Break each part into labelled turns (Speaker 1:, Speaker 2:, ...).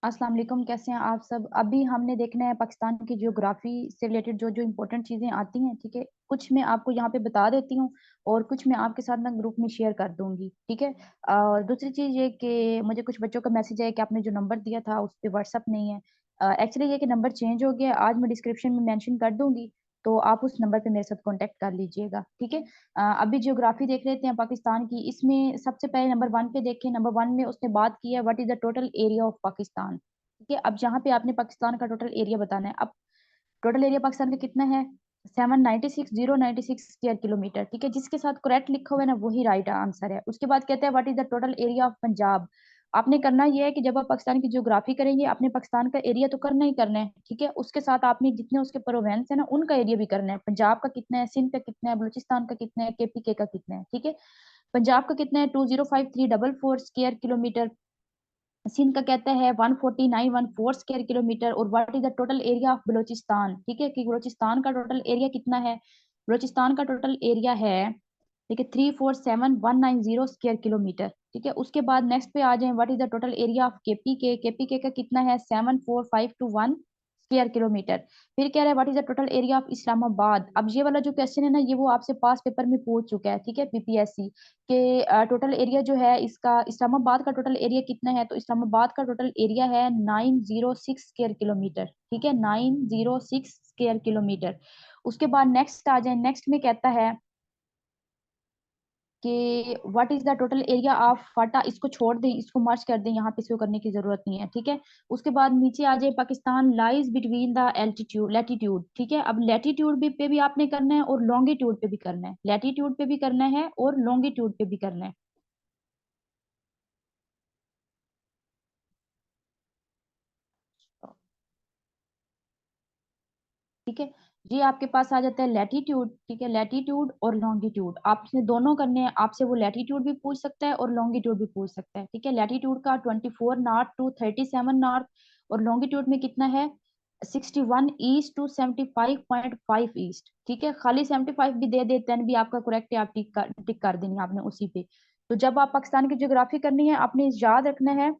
Speaker 1: अस्सलाम वालेकुम, कैसे हैं आप सब। अभी हमने देखना है पाकिस्तान की ज्योग्राफी से रिलेटेड जो जो इम्पोर्टेंट चीज़ें आती हैं, ठीक है। कुछ मैं आपको यहाँ पे बता देती हूँ और कुछ मैं आपके साथ ना ग्रुप में शेयर कर दूंगी, ठीक है। और दूसरी चीज़ ये कि मुझे कुछ बच्चों का मैसेज है कि आपने जो नंबर दिया था उस पर व्हाट्सअप नहीं है। एक्चुअली ये कि नंबर चेंज हो गया है, आज मैं डिस्क्रिप्शन में मेंशन कर दूंगी, तो आप उस नंबर पे मेरे साथ कांटेक्ट कर लीजिएगा, ठीक है। अभी ज्योग्राफी देख लेते हैं पाकिस्तान की। इसमें सबसे पहले नंबर वन पे देखें। नंबर वन में उसने बात की है what is the total area of Pakistan, ठीक है। अब यहाँ पे आपने पाकिस्तान का टोटल एरिया बताना है। अब टोटल एरिया पाकिस्तान का कितना है? 796,096 स्क्वायर किलोमीटर, ठीक है। जिसके साथ करेक्ट लिखा हुआ है ना वही राइट आंसर है। उसके बाद कहते हैं what is the total area of Punjab. आपने करना यह है कि जब आप पाकिस्तान की ज्योग्राफी करेंगे आपने पाकिस्तान का एरिया तो करना ही करना है, ठीक है। उसके साथ आपने जितने उसके प्रोवेंस है ना उनका एरिया भी करना है। पंजाब का कितना है, सिंध का कितना है, बलूचिस्तान का कितना है, केपीके का कितना है, ठीक है। पंजाब का कितना है? 205,344 स्क्वायर किलोमीटर। सिंध का कहता है 149,114 स्क्वायर किलोमीटर। और what is the total area of Balochistan, ठीक है, कि बलोचिस्तान का टोटल एरिया कितना है। बलोचिस्तान का टोटल एरिया है, ठीक है, 347,190 स्क्वायर किलोमीटर, ठीक है। उसके बाद नेक्स्ट पे आ जाए, what is the total area of KPK. KPK का कितना है? 74521 स्क्वायर किलोमीटर। फिर कह रहा है what is the total area of Islamabad. अब ये वाला जो क्वेश्चन है ना ये वो आपसे पास पेपर में पूछ चुका है, ठीक है, पीपीएससी के। टोटल एरिया जो है इसका, इस्लामाबाद का टोटल एरिया कितना है, तो इस्लामाबाद का टोटल एरिया है 906 स्क्वायर किलोमीटर, ठीक है, 906 स्क्वायर किलोमीटर। उसके बाद नेक्स्ट आ जाए। नेक्स्ट में कहता है कि what is the total area of FATA. इसको छोड़ दें, इसको मर्ज कर दें, यहाँ पे इसको करने की जरूरत नहीं है, ठीक है। उसके बाद नीचे आ जाए, Pakistan lies between the altitude latitude, ठीक है। अब लैटिट्यूड भी पे भी आपने करना है और लॉन्गिट्यूड पे भी करना है। लैटिट्यूड पे भी करना है और लॉन्गिट्यूड पे भी करना है, ठीक है। ये आपके पास आ जाता है लैटिट्यूड, ठीक है। लैटिट्यूड और लॉन्गिट्यूड आपने दोनों करने हैं। आपसे वो लैटिट्यूड भी पूछ सकता है और लॉन्गिट्यूड भी पूछ सकता है, ठीक है। लैटिट्यूड का 24 नॉर्थ टू 37 नॉर्थ, और लॉन्गिट्यूड में कितना है? 61 ईस्ट टू 75.5 ईस्ट, ठीक है। खाली 75 भी दे देते हैं भी आपका करेक्ट है, आप टिक कर देनी है आपने उसी पे। तो जब आप पाकिस्तान की ज्योग्राफी करनी है आपने याद रखना है,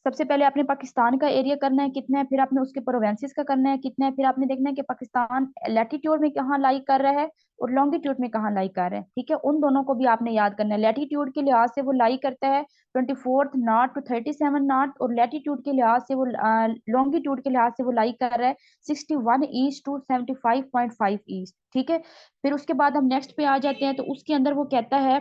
Speaker 1: सबसे पहले आपने पाकिस्तान का एरिया करना है कितना है, फिर आपने उसके प्रोवेंसेस का करना है कितना है, फिर आपने देखना है कि पाकिस्तान लैटिट्यूड में कहाँ लाई कर रहा है और लॉन्गिट्यूड में कहाँ लाई कर रहा है, ठीक है। उन दोनों को भी आपने याद करना है। लैटिट्यूड के लिहाज से वो लाई करता है 24 नॉर्थ टू 37 नॉर्थ, और लैटिट्यूड के लिहाज से वो लॉन्गिट्यूड के लिहाज से वो लाई कर रहा है 61 ईस्ट टू 75.5 ईस्ट, ठीक है। फिर उसके बाद हम नेक्स्ट पे आ जाते हैं, तो उसके अंदर वो कहता है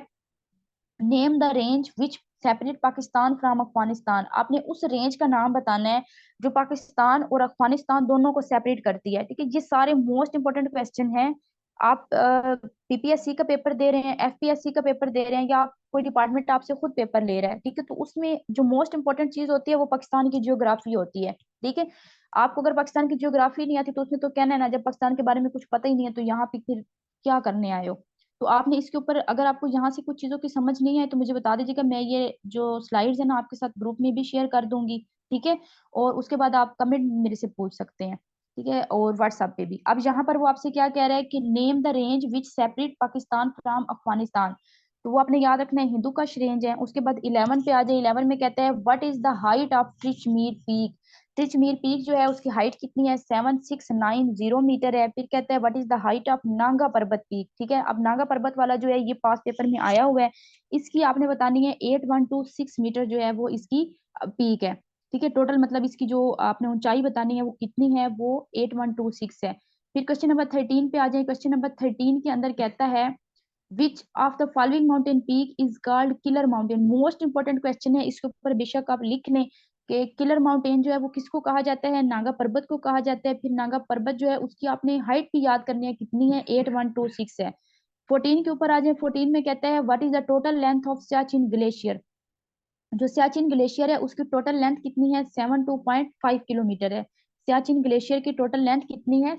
Speaker 1: name the range which separate Pakistan from Afghanistan. आपने उस रेंज का नाम बताना है जो पाकिस्तान और अफगानिस्तान दोनों को सेपरेट करती है, ठीक है। ये सारे मोस्ट इंपोर्टेंट क्वेश्चन हैं। आप पीपीएससी का पेपर दे रहे हैं, एफपीएससी का पेपर दे रहे हैं, या आप कोई डिपार्टमेंट आपसे खुद पेपर ले रहा है, ठीक है, तो उसमें जो मोस्ट इंपोर्टेंट चीज होती है वो पाकिस्तान की जियोग्राफी होती है, ठीक है। आपको अगर पाकिस्तान की जियोग्राफी नहीं आती तो उसमें तो कहना है ना, जब पाकिस्तान के बारे में कुछ पता ही नहीं है तो यहाँ पे फिर क्या करने आए हो। तो आपने इसके ऊपर, अगर आपको यहाँ से कुछ चीजों की समझ नहीं है तो मुझे बता दीजिएगा, मैं ये जो स्लाइड्स है ना आपके साथ ग्रुप में भी शेयर कर दूंगी, ठीक है। और उसके बाद आप कमेंट मेरे से पूछ सकते हैं, ठीक है, और व्हाट्सएप पे भी। अब यहाँ पर वो आपसे क्या कह रहा है कि name the range which separate Pakistan from Afghanistan. तो वो आपने याद रखना है हिंदू का रेंज है। उसके बाद 11 पे आ जाए। 11 में कहता है what is the height of Tirich Mir peak. Tirich Mir peak जो है उसकी हाइट कितनी है? 7690 मीटर है। फिर कहता है what is the height of Nanga पर्वत पीक, ठीक है। अब नांगा पर्वत वाला जो है ये पास पेपर में आया हुआ है। इसकी आपने बतानी है 8126 मीटर जो है वो इसकी पीक है, ठीक है। टोटल मतलब इसकी जो आपने ऊंचाई बतानी है वो कितनी है, वो 8126 है। फिर क्वेश्चन नंबर 13 पे आ जाए। क्वेश्चन नंबर 13 के अंदर कहता है which of the following mountain peak is called killer mountain. Most important question है, इसके ऊपर बेशक आप लिख लें कि किलर माउंटेन जो है वो किसको कहा जाता है? नागा पर्वत को कहा जाता है। फिर नागा पर्वत जो है उसकी आपने हाइट भी याद करनी है कितनी है, 8126 है। 14 के ऊपर आ जाए। 14 में कहता है what is the total length of Siachen glacier. जो सियाचिन ग्लेशियर है उसकी टोटल लेंथ कितनी है? 72.5 किलोमीटर है। सियाचिन ग्लेशियर की टोटल लेंथ कितनी है?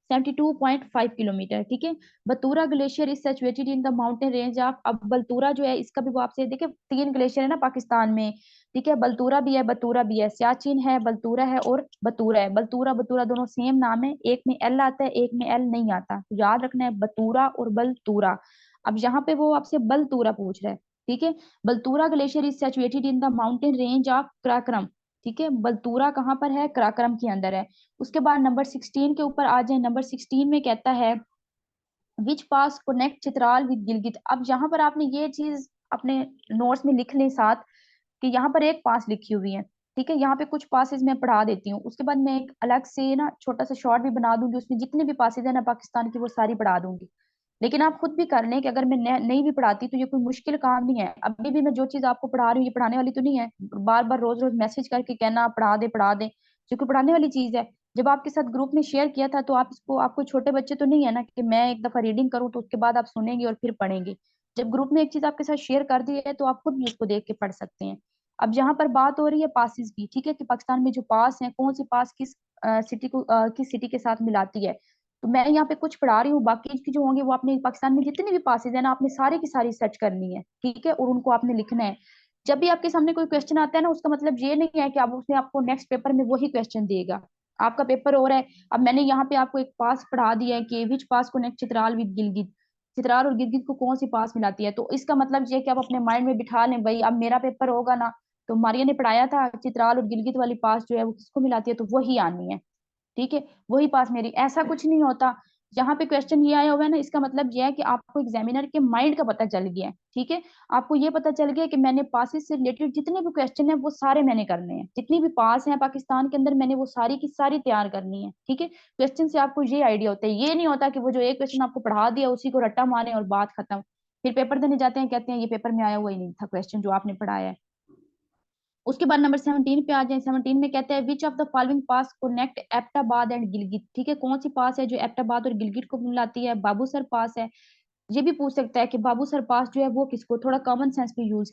Speaker 1: 72.5 किलोमीटर, ठीक है। Batura glacier is situated in the mountain range of. अब बलतूरा जो है इसका भी वो आपसे देखिए, तीन ग्लेशियर है ना पाकिस्तान में, ठीक है। बलतूरा भी है, बतूरा भी है, सियाचिन है, बलतूरा है और बतूरा है। बलतूरा बतूरा दोनों सेम नाम है, एक में एल आता है एक में एल नहीं आता, तो याद रखना है बतूरा और बलतूरा। अब यहाँ पे वो आपसे बलतूरा पूछ रहा है, ठीक है। Baltura glacier is situated in the mountain range of Karakoram. ठीक है, बलतूरा कहाँ पर है, कराकरम के अंदर है। उसके बाद नंबर 16 के ऊपर आ जाए। नंबर 16 में कहता है which pass connect Chitral with Gilgit. अब यहाँ पर आपने ये चीज अपने नोट्स में लिख लें साथ, कि यहाँ पर एक पास लिखी हुई है, ठीक है। यहाँ पे कुछ पासेस मैं पढ़ा देती हूँ, उसके बाद मैं एक अलग से ना छोटा सा शॉर्ट भी बना दूंगी, उसमें जितने भी पासेस है ना पाकिस्तान की वो सारी पढ़ा दूंगी। लेकिन आप खुद भी कर लें कि अगर मैं नहीं भी पढ़ाती तो ये कोई मुश्किल काम नहीं है। अभी भी मैं जो चीज आपको पढ़ा रही हूँ ये पढ़ाने वाली तो नहीं है बार बार रोज रोज मैसेज करके कहना पढ़ा दे, जो कि पढ़ाने वाली चीज है। जब आपके साथ ग्रुप में शेयर किया था तो आप इसको, आपको छोटे बच्चे तो नहीं है ना कि मैं एक दफा रीडिंग करूँ तो उसके बाद आप सुनेंगे और फिर पढ़ेंगे। जब ग्रुप में एक चीज आपके साथ शेयर कर दी है तो आप खुद भी उसको देख के पढ़ सकते हैं। अब यहाँ पर बात हो रही है पासिस की, ठीक है, कि पाकिस्तान में जो पास है कौन सी पास किस सिटी को किस सिटी के साथ मिलाती है। तो मैं यहाँ पे कुछ पढ़ा रही हूँ, बाकी की जो होंगे वो आपने पाकिस्तान में जितने भी पासेज है ना आपने सारी की सारी सर्च करनी है, ठीक है, और उनको आपने लिखना है। जब भी आपके सामने कोई क्वेश्चन आता है ना उसका मतलब ये नहीं है कि अब उसने आपको नेक्स्ट पेपर में वही क्वेश्चन देगा। आपका पेपर हो रहा है, अब मैंने यहाँ पे आपको एक पास पढ़ा दिया है कि विच पास कनेक्ट चित्राल विद गिलगित, चित्राल और गिलगित को कौन सी पास मिलाती है। तो इसका मतलब ये है कि आप अपने माइंड में बिठा लें भाई अब मेरा पेपर होगा ना, तो मारिया ने पढ़ाया था चित्राल और गिलगित वाली पास जो है वो किसको मिलाती है, तो वही आनी है, ठीक है, वही पास मेरी। ऐसा कुछ नहीं होता। यहाँ पे क्वेश्चन ये आया हुआ है ना, इसका मतलब ये है कि आपको एग्जामिनर के माइंड का पता चल गया है, ठीक है। आपको ये पता चल गया कि मैंने पासिस से रिलेटेड जितने भी क्वेश्चन है वो सारे मैंने करने हैं, जितनी भी पास है पाकिस्तान के अंदर मैंने वो सारी की सारी तैयार करनी है, ठीक है। क्वेश्चन से आपको ये आइडिया होता है, ये नहीं होता कि वो जो एक क्वेश्चन आपको पढ़ा दिया उसी को रट्टा मारे और बात खत्म। फिर पेपर देने जाते हैं कहते हैं ये पेपर में आया हुआ ही नहीं था क्वेश्चन जो आपने पढ़ाया है। उसके बाद नंबर 17 पे आ जाए। 17 में कहते हैं which of the following pass connect Abbottabad and Gilgit, ठीक है, कौन सी पास है जो एबटाबाद और गिलगित को मिलाती है। बाबूसर पास है। ये भी पूछ सकता है कि बाबूसर पास जो है वो किसको, थोड़ा कॉमन सेंस भी यूज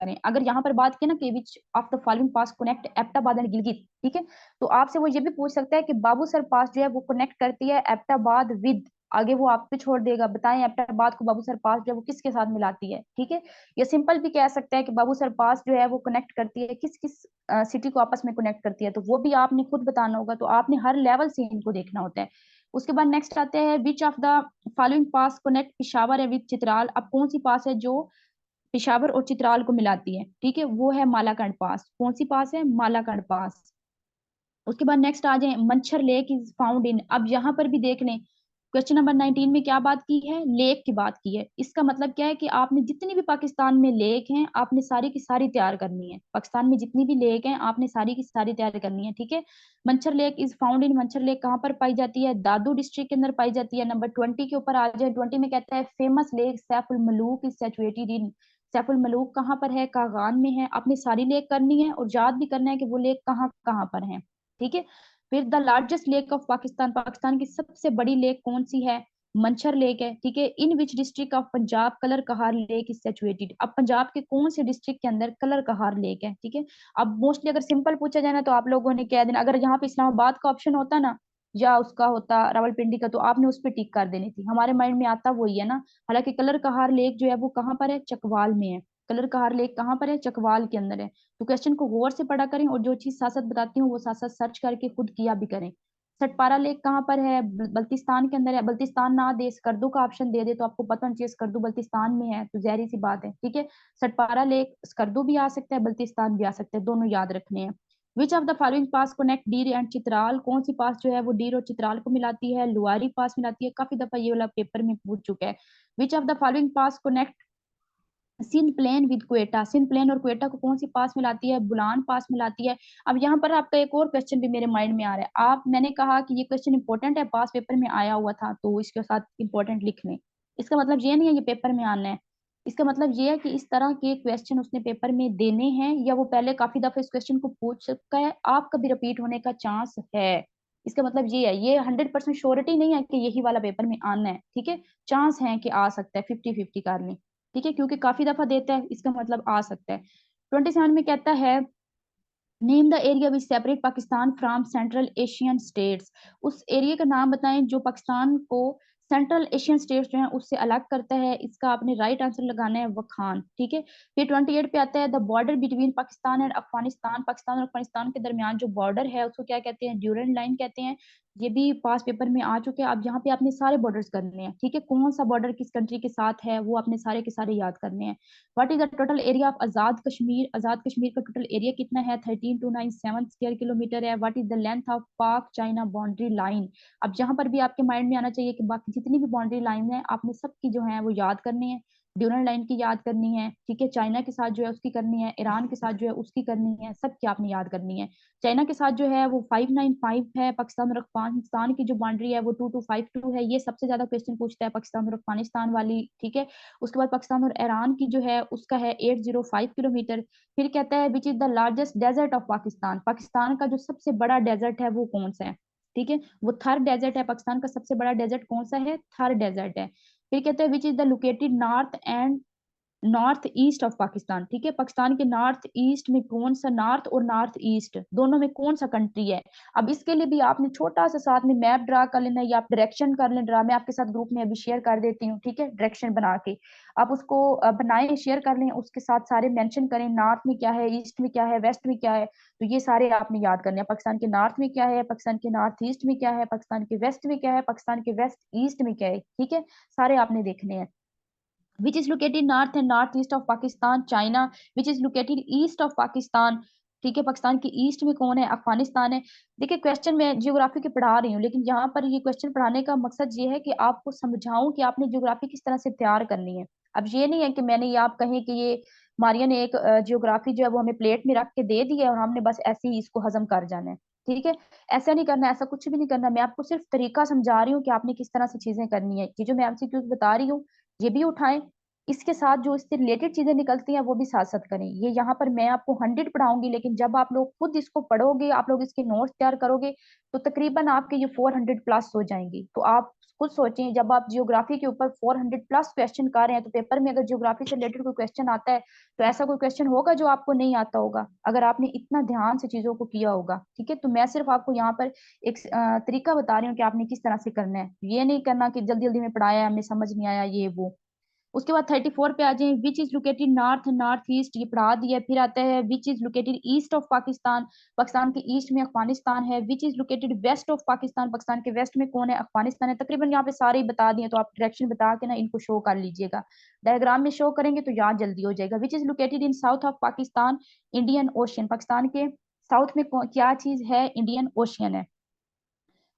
Speaker 1: करें। अगर यहाँ पर बात की ना कि विच of the following pass connect Abbottabad and Gilgit, ठीक है, तो आपसे वो ये भी पूछ सकता है कि बाबूसर पास जो है वो कनेक्ट करती है एबटाबाद विद, आगे वो आप पे छोड़ देगा, बताएं एबटाबाद को बाबूसर पास जो है वो किसके साथ मिलाती है, ठीक है। या सिंपल भी कह सकता है कि बाबूसर पास जो है वो कनेक्ट करती है किस किस सिटी को आपस में कनेक्ट करती है, तो वो भी आपने खुद बताना होगा। तो आपने हर लेवल से इनको देखना होता है। उसके बाद नेक्स्ट आते हैं which of the following pass connect Peshawar है विद चित्राल। अब कौन सी पास है जो पेशावर और चित्राल को मिलाती है, ठीक है, वो है मालाकंड पास। कौन सी पास है, मालाकंड पास। उसके बाद नेक्स्ट आ जाए मंछर लेक इज फाउंड इन। अब यहाँ पर भी देख लें क्वेश्चन नंबर 19 में क्या बात की है, लेक की बात की है। इसका मतलब क्या है कि आपने जितनी भी पाकिस्तान में लेक हैं आपने सारी की सारी तैयार करनी है। पाकिस्तान में जितनी भी लेक हैं आपने सारी की सारी तैयार करनी है, ठीक है। Manchar lake is found in, Manchar lake कहाँ पर पाई जाती है, दादू डिस्ट्रिक्ट के अंदर पाई जाती है। नंबर 20 के ऊपर आ जाए। 20 में कहता है famous lake Saiful Muluk is situated in. Saiful Muluk कहाँ पर है, कागान में है। आपने सारी लेक करनी है और याद भी करना है कि वो लेक कहाँ कहाँ पर है, ठीक है। फिर the largest lake of Pakistan, Pakistan की सबसे बड़ी लेक कौन सी है, मंछर लेक है, ठीक है। In which district of Punjab Kallar Kahar lake is situated. अब पंजाब के कौन से डिस्ट्रिक्ट के अंदर कलर कहार लेक है, ठीक है। अब मोस्टली अगर सिंपल पूछा जाए ना तो आप लोगों ने कह देना, अगर यहाँ पे इस्लामाबाद का ऑप्शन होता ना या उसका होता रावलपिंडी का तो आपने उस पर टिक कर देनी थी, हमारे माइंड में आता वही है ना। हालांकि कलर कहार लेक जो है वो कहाँ पर है, चकवाल में है। कलर कहार लेक कहाँ पर है, चकवाल के अंदर है। तो क्वेश्चन को गौर से पढ़ा करें और जो चीज साथ साथ बताती हूँ वो साथ साथ सर्च करके खुद किया भी करें। सटपारा लेक कहाँ पर है, बल्तिस्तान के अंदर है। बल्तिस्तान ना दे स्कर्दू का ऑप्शन दे दे तो आपको पता होना चाहिए स्कर्दू बल्तिस्तान में है, तो जहरी सी बात है, ठीक है। सटपारा लेक स्कर्दू भी आ सकता है, बल्तिस्तान भी आ सकता है, दोनों याद रखने हैं। Which of the following pass connect deer and Chitral, कौन सी पास जो है वो डीर और चित्राल को मिलाती है, लुआरी पास मिलाती है, काफी दफा ये वाला पेपर में पूछ चुका है। Which of the following pass connect Sindh plain with Quetta, Sindh plain और क्वेटा को कौन सी पास मिलाती है, बुलान पास मिलाती है। अब यहाँ पर आपका एक और क्वेश्चन भी मेरे माइंड में आ रहा है। आप, मैंने कहा कि ये क्वेश्चन इंपॉर्टेंट है, पास पेपर में आया हुआ था तो इसके साथ इंपॉर्टेंट लिख लें। इसका मतलब ये नहीं है ये पेपर में आना है। इसका मतलब ये है कि इस तरह के क्वेश्चन उसने पेपर में देने हैं या वो पहले काफी दफा इस क्वेश्चन को पूछ चुका है, आपका भी रिपीट होने का चांस है। इसका मतलब ये है, ये 100% श्योरिटी नहीं है कि यही वाला पेपर में आना है, ठीक है। चांस है कि आ सकता है, 50-50 कर लें, ठीक है, क्योंकि काफी दफा देता है इसका मतलब आ सकता है। 27 में कहता है name the area which separate Pakistan from central Asian states. उस एरिया का नाम बताएं जो पाकिस्तान को सेंट्रल एशियन स्टेट्स जो है उससे अलग करता है। इसका आपने राइट आंसर लगाना है वखान, ठीक है। फिर 28 पे आता है the border between Pakistan and Afghanistan, Pakistan और अफगानिस्तान के दरमियान जो बॉर्डर है उसको क्या कहते हैं, ड्यूरेंट लाइन कहते हैं। ये भी पास पेपर में आ चुके हैं। अब यहाँ पे आपने सारे बॉर्डर्स करने हैं, ठीक है, कौन सा बॉर्डर किस कंट्री के साथ है वो आपने सारे के सारे याद करने हैं। What is the total area of Azad Kashmir, Azad Kashmir का टोटल एरिया कितना है, 13297 स्क्वायर किलोमीटर है। What is the length of Pak China boundary line. अब जहां पर भी आपके माइंड में आना चाहिए कि बाकी जितनी भी बाउंड्री लाइन है आपने सबकी जो है वो याद करनी है। ड्यूरल लाइन की याद करनी है, ठीक है, चाइना के साथ जो है उसकी करनी है, ईरान के साथ जो है उसकी करनी है, सबकी आपने याद करनी है। चाइना के साथ जो है वो 595 है, पाकिस्तान और अफगानिस्तान की जो बाउंड्री है वो 2252 है। ये सबसे ज्यादा क्वेश्चन पूछता है पाकिस्तान और अफगानिस्तान वाली, ठीक है। उसके बाद पाकिस्तान और ईरान की जो है उसका है 805 किलोमीटर। फिर कहता है which is the largest desert of Pakistan, Pakistan का जो सबसे बड़ा डेजर्ट है वो कौन सा है, ठीक है, वो थर डेजर्ट है। पाकिस्तान का सबसे बड़ा डेजर्ट कौन सा है, थर डेजर्ट है। फिर कहते हैं विच is the located north and north east of Pakistan, ठीक है, पाकिस्तान के नॉर्थ ईस्ट में कौन सा, नॉर्थ और नॉर्थ ईस्ट दोनों में कौन सा कंट्री है। अब इसके लिए भी आपने छोटा सा साथ में मैप ड्रा कर लेना या आप डायरेक्शन कर लें ड्रा, मैं आपके साथ ग्रुप में अभी शेयर कर देती हूँ, ठीक है, डायरेक्शन बना के आप उसको बनाएं, शेयर कर लें, उसके साथ सारे मेंशन करें, नॉर्थ में क्या है, ईस्ट में क्या है, वेस्ट में क्या है। तो ये सारे आपने याद करने हैं, पाकिस्तान के नॉर्थ में क्या है, पाकिस्तान के नॉर्थ ईस्ट में क्या है, पाकिस्तान के वेस्ट में क्या है, पाकिस्तान के वेस्ट ईस्ट में क्या है, ठीक है, सारे आपने देखने हैं। which is located north and northeast of Pakistan, China, which is located east of Pakistan, ठीक है, पाकिस्तान के ईस्ट में कौन है, अफगानिस्तान है। देखिए क्वेश्चन मैं जियोग्राफी के पढ़ा रही हूँ, लेकिन यहाँ पर ये क्वेश्चन पढ़ाने का मकसद ये है कि आपको समझाऊं कि आपने जियोग्राफी किस तरह से तैयार करनी है। अब ये नहीं है कि मैंने ये आप कहें कि ये मारिया ने एक जियोग्राफी जो है वो हमें प्लेट में रख के दे दी है और हमने बस ऐसे ही इसको हजम कर जाना है, ठीक है, ऐसा नहीं करना, ऐसा कुछ भी नहीं करना। मैं आपको सिर्फ तरीका समझा रही हूँ कि आपने किस तरह से चीजें करनी है। ये जो मैं एमसीक्यूज बता रही हूँ ये भी उठाएं, इसके साथ जो इससे रिलेटेड चीजें निकलती हैं वो भी साथ साथ करें। ये यहाँ पर मैं आपको 100 पढ़ाऊंगी, लेकिन जब आप लोग खुद इसको पढ़ोगे, आप लोग इसके नोट्स तैयार करोगे, तो तकरीबन आपके ये 400 प्लस हो जाएंगी। तो आप खुद सोचें, जब आप जियोग्राफी के ऊपर 400 प्लस क्वेश्चन कर रहे हैं, तो पेपर में अगर जियोग्राफी से रिलेटेड कोई क्वेश्चन आता है तो ऐसा कोई क्वेश्चन होगा जो आपको नहीं आता होगा, अगर आपने इतना ध्यान से चीजों को किया होगा, ठीक है। तो मैं सिर्फ आपको यहाँ पर एक तरीका बता रही हूँ कि आपने किस तरह से करना है। ये नहीं करना कि जल्दी जल्दी में पढ़ाया हमें समझ नहीं आया ये वो। उसके बाद 34 पे आ जाए, which is located north north east, ये पढ़ा दिया। फिर आता है which is located east of Pakistan, Pakistan के ईस्ट में अफगानिस्तान है। Which is located west of Pakistan, Pakistan के वेस्ट में कौन है, अफगानिस्तान है। तकरीबन यहाँ पे सारे ही बता दिए, तो आप डायरेक्शन बता के ना इनको शो कर लीजिएगा, डायग्राम में शो करेंगे तो याद जल्दी हो जाएगा। विच is located in south of Pakistan, Indian ocean, Pakistan के साउथ में क्या चीज है, इंडियन ओशियन है।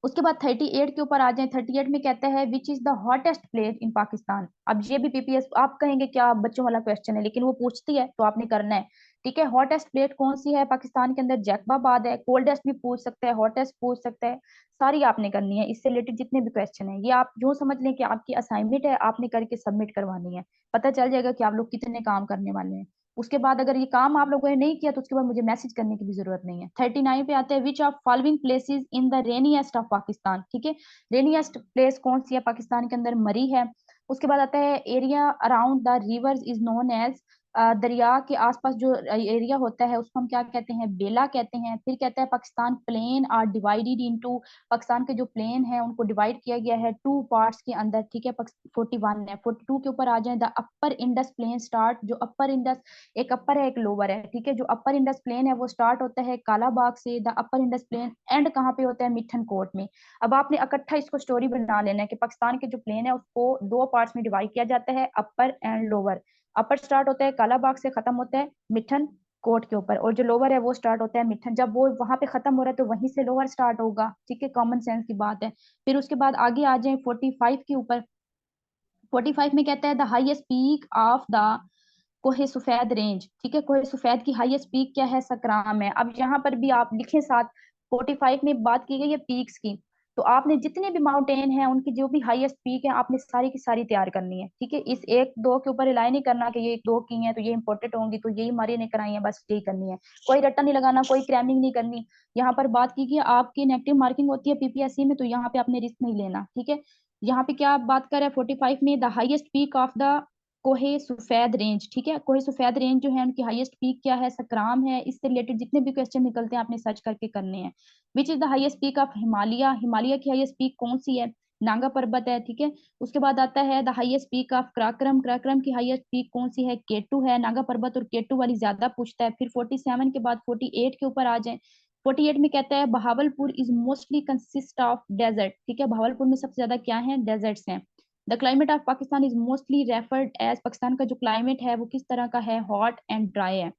Speaker 1: उसके बाद 38 के ऊपर आ जाए, 38 में कहता है which is the hottest place in Pakistan. अब ये भी पीपीएस आप कहेंगे क्या बच्चों वाला क्वेश्चन है, लेकिन वो पूछती है तो आपने करना है, ठीक है। हॉटेस्ट प्लेस कौन सी है पाकिस्तान के अंदर, जैकबाबाद है। कोल्डेस्ट भी पूछ सकता है, हॉटेस्ट पूछ सकता है, सारी आपने करनी है। इससे रिलेटेड जितने भी क्वेश्चन है ये आप यूं समझ लें कि आपकी असाइनमेंट है, आपने करके सबमिट करवानी है, पता चल जाएगा कि आप लोग कितने काम करने वाले हैं। उसके बाद अगर ये काम आप लोगों ने नहीं किया तो उसके बाद मुझे मैसेज करने की भी जरूरत नहीं है। 39 पे आते हैं, which of following places in the rainiest of Pakistan, ठीक है, रेनीएस्ट प्लेस कौन सी है पाकिस्तान के अंदर, मरी है। उसके बाद आता है area around the rivers is known as, दरिया के आसपास जो एरिया होता है उसको हम क्या कहते हैं, बेला कहते हैं। फिर कहता है Pakistan plain are divided into, Pakistan के जो प्लेन है उनको डिवाइड किया गया है टू पार्ट्स के अंदर, ठीक है। 41 है। 42 के ऊपर आ जाए, the upper Indus plain start, जो अपर इंडस, एक अपर है एक लोअर है, ठीक है, जो अपर इंडस प्लेन है वो स्टार्ट होता है कालाबाग से। The upper Indus plain end कहाँ पे होता है, मिठन कोट में। अब आपने इकट्ठा इसको स्टोरी बना लेना है कि पाकिस्तान के जो प्लेन है उसको दो पार्ट्स में डिवाइड किया जाता है, अपर एंड लोअर। अपर स्टार्ट होता है कालाबाग से, खत्म होता है मिठन कोट के ऊपर, और जो लोअर है वो स्टार्ट होता है मिठन, जब वो वहां पे खत्म हो रहा है तो वहीं से लोअर स्टार्ट होगा, ठीक है, कॉमन सेंस की बात है। फिर उसके बाद आगे आ जाए 45 के ऊपर। 45 में कहता है the highest peak of the कोहे सफेद रेंज, ठीक है, कोहे सफेद की हाईएस्ट पीक क्या है, सकराम है। अब यहाँ पर भी आप लिखें साथ, 45 में बात की गई है पीक्स की, तो आपने जितने भी माउंटेन हैं उनकी जो भी हाईएस्ट पीक है आपने सारी की सारी तैयार करनी है, ठीक है। इस एक दो के ऊपर रिलाई नहीं करना कि ये एक दो की हैं तो ये इंपॉर्टेंट होंगी तो यही हमारी नहीं कराई है, बस यही करनी है, कोई रट्टा नहीं लगाना, कोई क्रैमिंग नहीं करनी। यहाँ पर बात की गई आपकी नेगेटिव मार्किंग होती है पीपीएससी में, तो यहाँ पे आपने रिस्क नहीं लेना, ठीक है। यहाँ पे क्या बात कर रहे हैं 45 में, the highest peak of the कोहे सफेद रेंज, ठीक है, कोहे सफेद रेंज जो है उनकी हाईएस्ट पीक क्या है, सकराम है। इससे रिलेटेड जितने भी क्वेश्चन निकलते हैं आपने सर्च करके करने हैं। विच is the highest peak of Himalaya, Himalaya की हाईएस्ट पीक कौन सी है, नांगा पर्वत है, ठीक है। उसके बाद आता है the highest peak of Karakoram, Karakoram की हाईएस्ट पीक कौन सी है, केटू है। नांगा पर्वत और केटू वाली ज्यादा पूछता है। फिर 47 के बाद 48 के ऊपर आ जाए, 48 में कहता है Bahawalpur is mostly consist of desert, ठीक है, बहावलपुर में सबसे ज्यादा क्या है, डेजर्ट्स हैं। The climate of Pakistan is mostly referred as, Pakistan का जो क्लाइमेट है वो किस तरह का है, हॉट एंड ड्राई है।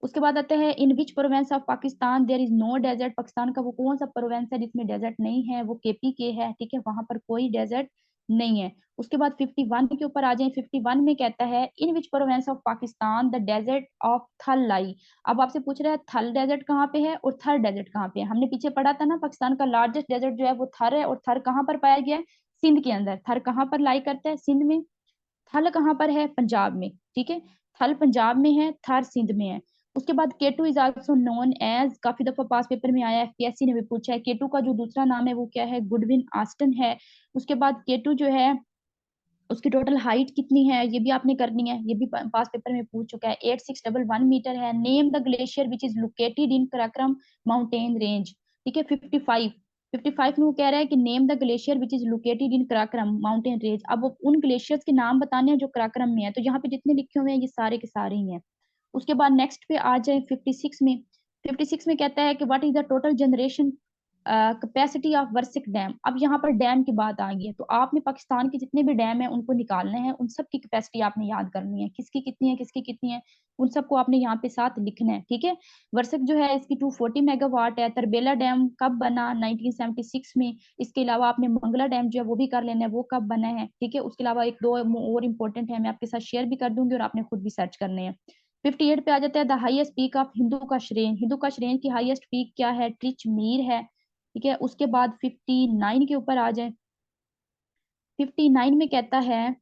Speaker 1: उसके बाद आते हैं in which province of Pakistan there is no desert, Pakistan का वो कौन सा प्रोवेंस है जिसमें डेजर्ट नहीं है, वो केपी के है, ठीक है, वहां पर कोई डेजर्ट नहीं है। उसके बाद 51 के ऊपर आ जाए, 51 में कहता है in which province of Pakistan the desert of Thal lie. अब आपसे पूछ रहा है थल डेजर्ट कहाँ पे है और थर डेजर्ट कहाँ पे है। हमने पीछे पढ़ा था ना, पाकिस्तान का लार्जेस्ट डेजर्ट जो है वो थर है, और थर कहाँ पर पाया गया है, सिंध के अंदर। थर कहाँ पर लाई करता है, सिंध में। थल कहाँ पर है, पंजाब में, ठीक है, थल पंजाब में है, थर सिंध में है। उसके बाद केटू इज आल्सो नोन एज, काफी दफा पास पेपर में आया है, एफपीएससी ने भी पूछा है, केटू का जो दूसरा नाम है वो क्या है, गुडविन आस्टन है। उसके बाद केटू जो है उसकी टोटल हाइट कितनी है, ये भी आपने करनी है, ये भी पास पेपर में पूछ चुका है, 8611 मीटर है। Name the glacier which is located in Karakoram mountain range, ठीक है, 55 में वो कह रहा है कि name the glacier which is located in Karakoram mountain range. अब वो उन ग्लेशियर्स के नाम बताने हैं जो कराक्रम में है, तो यहाँ पे जितने लिखे हुए हैं ये सारे के सारे ही हैं। उसके बाद नेक्स्ट पे आ जाए 56 में, 56 में कहता है कि what is the total generation capacity of Warsak dam. अब यहाँ पर डैम की बात आ गई है, तो आपने पाकिस्तान के जितने भी डैम है उनको निकालने हैं, उन सब की कैपेसिटी आपने याद करनी है, किसकी कितनी है, किसकी कितनी है, उन सबको आपने यहाँ पे साथ लिखना है, ठीक है। वर्सिक जो है इसकी 240 मेगावाट है। तरबेला डैम कब बना, 1976 में। इसके अलावा आपने मंगला डैम जो है वो भी कर लेना है, वो कब बना है, ठीक है। उसके अलावा एक दो और इंपॉर्टेंट है, मैं आपके साथ शेयर भी कर दूंगी और आपने खुद भी सर्च करने हैं। 58 पे आ जाता है the highest peak of Hindu का श्रेन, हिंदू का श्रेन की हाईएस्ट पीक क्या है, ट्रिच मीर है, ठीक है। उसके बाद 59 के ऊपर आ जाए, 59 में कहता है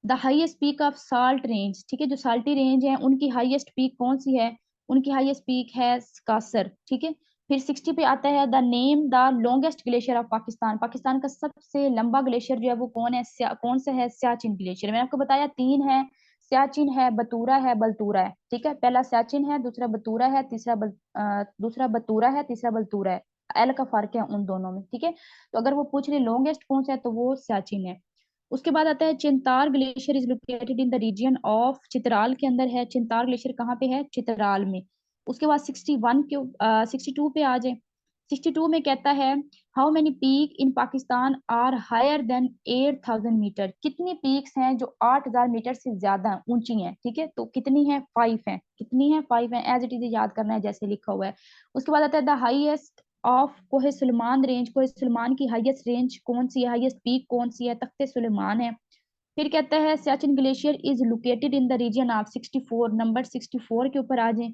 Speaker 1: the highest peak of salt range, ठीक है, जो साल्टी रेंज है उनकी हाईएस्ट पीक कौन सी है, उनकी हाईएस्ट पीक है कासर, ठीक है। फिर 60 पे आता है the name the longest glacier of Pakistan, Pakistan का सबसे लंबा ग्लेशियर जो है वो कौन है, कौन सा है, सियाचिन ग्लेशियर। मैंने आपको बताया तीन है, सियाचिन है, बतूरा है, बलतूरा है, ठीक है। पहला सियाचिन है, दूसरा बतूरा है, दूसरा बतूरा है, तीसरा बलतूरा है। एल का फर्क है उन दोनों में, ठीक है। तो अगर वो पूछ रहे लॉन्गेस्ट कौन सा है तो वो सियाचिन है। उसके बाद आता है Chiantar glacier is located in the region of, Chitral के अंदर है, चिंतार ग्लेशियर कहाँ पे है, चित्राल में। उसके बाद 61 के 62 पे आ जाए, 62 में कहता है how many peak in Pakistan are higher than 8000 metre, कितनी पीक्स हैं जो 8000 मीटर से ज्यादा ऊंची हैं, ठीक है। तो कितनी है, 5 है, कितनी है, 5 है, एज इट इज याद करना है जैसे लिखा हुआ है। उसके बाद आता है द हाईएस्ट ऑफ कोहे सुलेमान रेंज, कोहे सुलेमान की हाईएस्ट रेंज कौन सी है, हाईएस्ट पीक कौन सी है, तख्ते सुलेमान है। फिर कहता है Siachen glacier is located in the region of 64, number 64 के ऊपर आ जाए।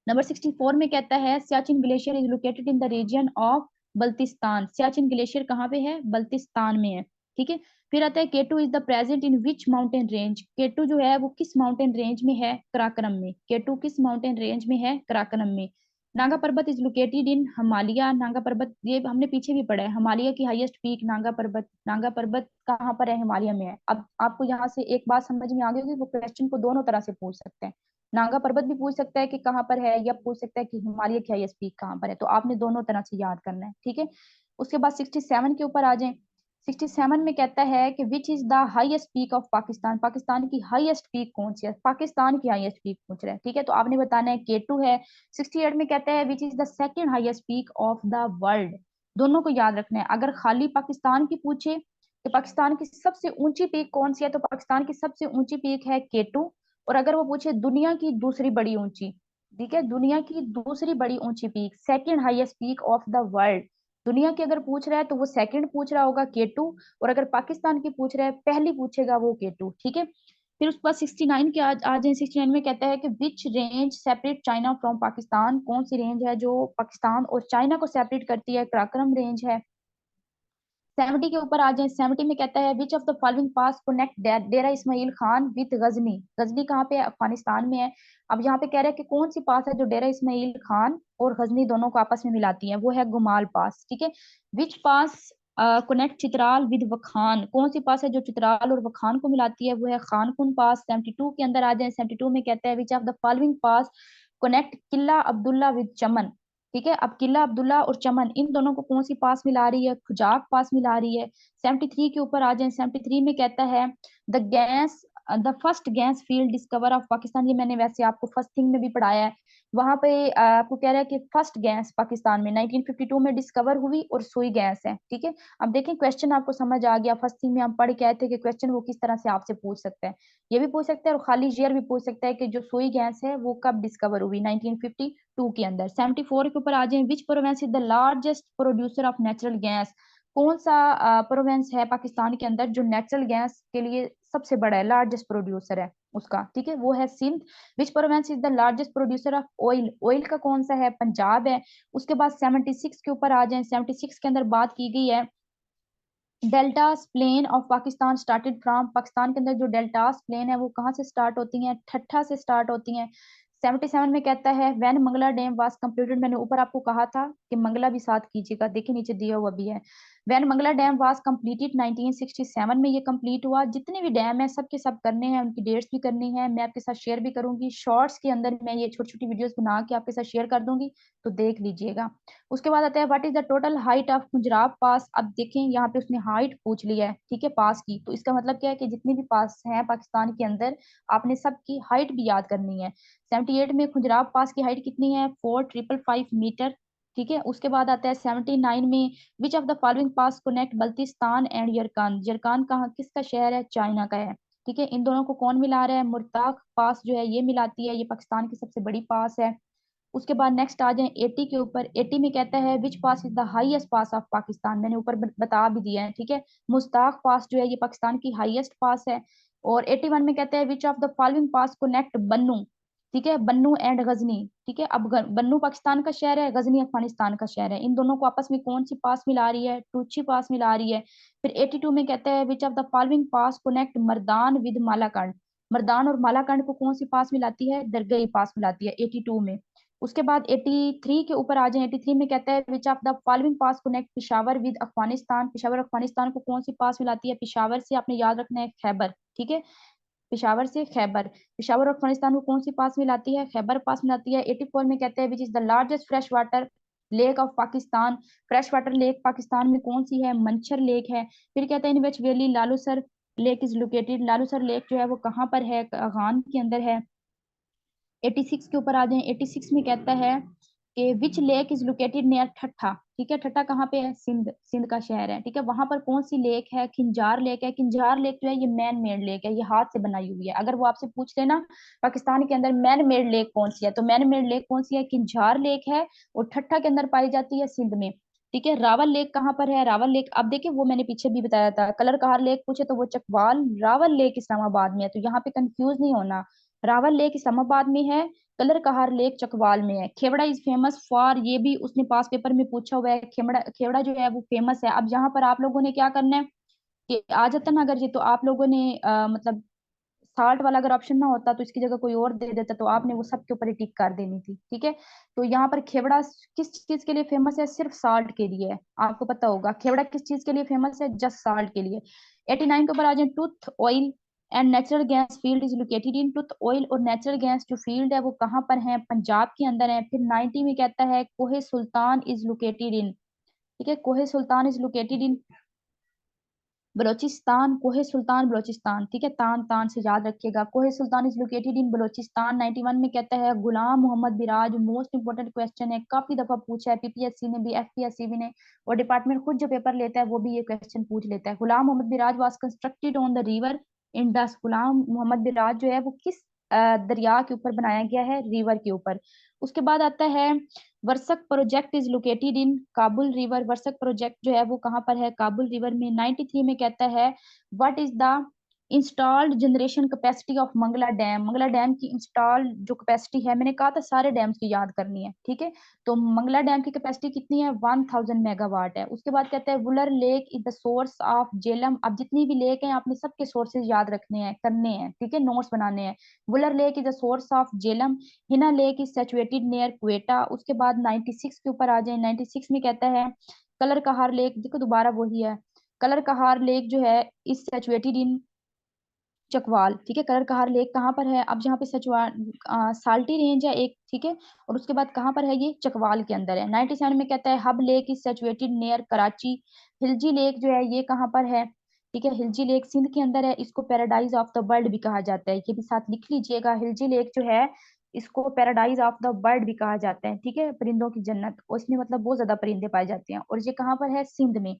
Speaker 1: नंबर 64 में कहता है Siachen glacier is located in the region of Baltistan, Siachen glacier कहाँ पे है, बल्तिस्तान में है, ठीक है। फिर आता है K two is the present in which mountain range, K two जो है वो किस माउंटेन रेंज में है, कराकरम में, केटू किस माउंटेन रेंज में है, कराकरम में। नागा पर्वत इज लोकेटेड इन हिमालय, नागा पर्वत ये हमने पीछे भी पढ़ा है, हिमालय की हाईएस्ट पीक नागा पर्वत, नागा पर्वत कहाँ पर है, हिमालय में है। अब आपको यहाँ से एक बात समझ में आ गई होगी, वो क्वेश्चन को दोनों तरह से पूछ सकते हैं, नागा पर्वत भी पूछ सकता है कि कहाँ पर है, या पूछ सकता है कि हिमालय की हाईएस्ट पीक कहाँ पर है, तो आपने दोनों तरह से याद करना है, ठीक है। उसके बाद 67 के ऊपर आ जाए, 67 में कहता है कि विच is the highest peak of Pakistan, Pakistan की हाईएस्ट पीक कौन सी है, पाकिस्तान की हाईएस्ट पीक पूछ रहा है, ठीक है, तो आपने बताना है केटू है। 68 में कहता है which is the second highest peak of the world, दोनों को याद रखना है। अगर खाली पाकिस्तान की पूछे कि पाकिस्तान की सबसे ऊंची पीक कौन सी है, तो पाकिस्तान की सबसे ऊंची पीक है केटू। और अगर वो पूछे दुनिया की दूसरी बड़ी ऊंची, ठीक है, दुनिया की दूसरी बड़ी ऊंची peak, second highest peak of the world, दुनिया की अगर पूछ रहा है तो वो सेकंड पूछ रहा होगा केटू, और अगर पाकिस्तान की पूछ रहा है पहली पूछेगा वो केटू, ठीक है। फिर उसके बाद 69 के आ जाए, 69 में कहता है कि which range separate China from Pakistan, कौन सी रेंज है जो पाकिस्तान और चाइना को सेपरेट करती है, कराकरम रेंज है। 70 के ऊपर आ जाए, 70 में कहता है which of the following pass connect Dera Ismail Khan with Ghazni, Ghazni कहाँ पे है, अफगानिस्तान में है। अब यहाँ पे कह रहा है कि कौन सी पास है जो डेरा इस्माइल खान और गजनी दोनों को आपस में मिलाती है, वो है गुमाल पास, ठीक है। Which pass connect Chitral with वखान, कौन सी पास है जो चित्राल और वखान को मिलाती है, वो है खानकुन पास। 72 के अंदर आ जाए, 72 में कहता है which of the following pass connect Qila Abdullah with Chaman, ठीक है। अब किला अब्दुल्ला और चमन इन दोनों को कौन सी पास मिला रही है, खुजाक पास मिला रही है। 73 के ऊपर आ जाए, 73 में कहता है the gas the first gas field discover of Pakistan, ये मैंने वैसे आपको फर्स्ट थिंग में भी पढ़ाया है। वहां पे आपको कह रहा है कि फर्स्ट गैस पाकिस्तान में 1952 में डिस्कवर हुई और सुई गैस है, ठीक है। अब देखें क्वेश्चन आपको समझ आ गया, फर्स्ट थिंग में हम पढ़ के आए थे कि क्वेश्चन वो किस तरह से आपसे पूछ सकते हैं, ये भी पूछ सकते हैं और खाली ईयर भी पूछ सकता है कि जो सुई गैस है वो कब डिस्कवर हुई, 1952 के अंदर। 74 के ऊपर आ जाए, which province is the largest producer of natural gas, कौन सा प्रोवेंस है पाकिस्तान के अंदर जो नेचुरल गैस के लिए सबसे बड़ा है, लार्जेस्ट प्रोड्यूसर है उसका, ठीक है, वो है Sindh. Which province is the largest producer of oil, oil का कौन सा है, पंजाब है। उसके बाद 76 के ऊपर आ जाए, 76 के अंदर बात की गई है deltas plain of Pakistan started from, Pakistan के अंदर जो डेल्टास प्लेन है वो कहाँ से स्टार्ट होती हैं, ठट्ठा से स्टार्ट होती हैं। 77 में कहता है when Mangla dam was completed, मैंने ऊपर आपको कहा था कि मंगला भी साथ कीजिएगा, देखिए नीचे दिया हुआ भी है। When Mangla dam was completed 1967 में ये कंप्लीट हुआ। जितने भी डैम है सबके सब करने हैं, उनकी डेट्स भी करनी है, मैं आपके साथ शेयर भी करूंगी शॉर्ट्स के अंदर, मैं ये छोटी छोटी वीडियोस बना के आपके साथ शेयर कर दूंगी, तो देख लीजिएगा। उसके बाद आता है what is the total height of Khunjerab pass. अब देखें यहाँ पे उसने हाइट पूछ ली है, ठीक है, पास की, तो इसका मतलब क्या है कि जितने भी पास हैं पाकिस्तान के अंदर आपने सबकी हाइट भी याद करनी है। 78 में खुजराब पास की हाइट कितनी है, 4555 मीटर, ठीक है। उसके बाद आता है 79 में which of the following pass connect Baltistan and Yarkand, Yarkand कहाँ किसका शहर है, चाइना का है, ठीक है। इन दोनों को कौन मिला रहा है, मुर्ताख पास जो है ये मिलाती है, ये पाकिस्तान की सबसे बड़ी पास है। उसके बाद नेक्स्ट आ जाए 80 के ऊपर, 80 में कहता है which pass is the highest pass of Pakistan, मैंने ऊपर बता भी दिया है, ठीक है। मुस्ताक पास जो है ये पाकिस्तान की हाईएस्ट पास है। और 81 में कहता है which of the following pass connect Bannu, ठीक है, बन्नू एंड गजनी, ठीक है। अब बन्नू पाकिस्तान का शहर है, गजनी अफगानिस्तान का शहर है, इन दोनों को आपस में कौन सी पास मिला रही है, टूची पास मिला रही है। फिर 82 में कहता है which of the following pass connect Mardan with Malakand, Mardan और मालाकंड को कौन सी पास मिलाती है, दरगई पास मिलाती है 82 में। उसके बाद 83 के ऊपर आ जाए, 83 में कहता है which of the following pass connect Peshawar with Afghanistan, Peshawar Afghanistan को कौन सी पास मिलाती है, पिशावर से आपने याद रखना है खैबर, ठीक है, पिशावर से खैबर, पिशावर अफगानिस्तान को कौन सी पास मिलाती है, खैबर पास मिलाती है। 84 में कहते हैं विच is the largest fresh water lake of Pakistan, fresh water lake Pakistan में कौन सी है, मंचर लेक है। फिर कहते हैं in which valley Lulusar lake is located, Lulusar lake जो है वो कहाँ पर है, अफगान के अंदर है। 86 के ऊपर आ जाए, 86 में कहता है कि which lake is located near ठट्ठा, ठीक है, ठट्ठा कहाँ पे है, सिंध, सिंध का शहर है, ठीक है। वहां पर कौन सी लेक है, खिंजार लेक है। खिंजार लेक जो है ये मैन मेड लेक है, ये हाथ से बनाई हुई है। अगर वो आपसे पूछ लेना पाकिस्तान के अंदर मैन मेड लेक कौन सी है, तो मैन मेड लेक कौन सी है, खिंजार लेक है, और ठट्ठा के अंदर पाई जाती है सिंध में, ठीक है। रावल लेक कहाँ पर है, रावल लेक अब देखिए वो मैंने पीछे भी बताया था, कलर कहार लेक पूछे तो वो चकवाल, रावल लेक इस्लामाबाद में है, तो यहाँ पे कंफ्यूज नहीं होना, रावल लेक इस्लामाबाद में है, कलर कहार लेक चकवाल में है। खेवड़ा इज फेमस फॉर, ये भी उसने पास पेपर में पूछा हुआ है, खेवड़ा खेवड़ा जो है वो फेमस है। अब यहाँ पर आप लोगों ने क्या करना है कि आ जाता ना अगर ये, तो आप लोगों ने मतलब साल्ट वाला अगर ऑप्शन ना होता तो इसकी जगह कोई और दे देता, तो आपने वो सब के ऊपर ही टिक कर देनी थी, ठीक है। तो यहाँ पर खेवड़ा किस चीज के लिए फेमस है, सिर्फ साल्ट के लिए है, आपको पता होगा खेवड़ा किस चीज के लिए फेमस है, जस्ट साल्ट के लिए। 89 के ऊपर आ जाए, tooth oil and natural gas field is located in, tooth oil और नेचुरल गैस जो फील्ड है वो कहाँ पर है, पंजाब के अंदर है। फिर 90 में कहता है कोहे सुल्तान इज लोकेटेड इन, ठीक है, कोहे सुल्तान इज लोकेटेड इन बलोचिस्तान, कोहे सुल्तान बलोचिस्तान, ठीक है, तान तान से याद रखिएगा। कोहे सुल्तान इज लोकेटेड इन बलोचिस्तान। 91 में कहता है गुलाम मोहम्मद बिराज, मोस्ट इंपोर्टेंट क्वेश्चन है, काफी दफा पूछा है पीपीएससी ने भी, एफपीएससी भी ने, और डिपार्टमेंट खुद जो पेपर लेता है वो भी ये क्वेश्चन पूछ लेता है। Ghulam Mohammad barrage was constructed on the river Indus, Ghulam Mohammad barrage जो है वो किस दरिया के ऊपर बनाया गया है, रिवर के ऊपर। उसके बाद आता है Warsak project is located in Kabul river, Warsak project जो है वो कहाँ पर है, काबुल रिवर में। 93 में कहता है what is the installed generation capacity of Mangla dam, Mangla dam की इंस्टॉल्ड जो कैपेसिटी है, मैंने कहा था सारे डैम्स की याद करनी है, ठीक है। तो मंगला डैम की कैपेसिटी कितनी है, 1000 मेगावाट है। उसके बाद कहता है Wular lake is the source of Jhelum, अब जितनी भी लेक हैं आपने सबके सोर्सेज याद रखने हैं, करने हैं, ठीक है, नोट्स बनाने हैं। Wular lake is the source of Jhelum, Hina lake is situated near Quetta. उसके बाद 96 के ऊपर आ जाए, 96 में कहता है कलर कहार लेक, देखो दोबारा वही है, कलर कहार लेक जो है इज सिचुएटेड इन चकवाल, ठीक है। कलर कहार लेक कहाँ पर है, अब जहाँ पे साल्टी रेंज है एक, ठीक है, और उसके बाद कहाँ पर है, ये चकवाल के अंदर है। 97 में कहता है Hub lake is situated near Karachi, Haleji lake जो है ये कहाँ पर है, ठीक है। हिलजी लेक सिंध के अंदर है, इसको पैराडाइज ऑफ द वर्ल्ड भी कहा जाता है, ये भी साथ लिख लीजिएगा। हिलजी लेक जो है इसको पैराडाइज ऑफ द बर्ड भी कहा जाता है, ठीक है, परिंदों की जन्नत। और इसमें मतलब बहुत ज्यादा परिंदे पाए जाते हैं, और ये कहाँ पर है, सिंध में।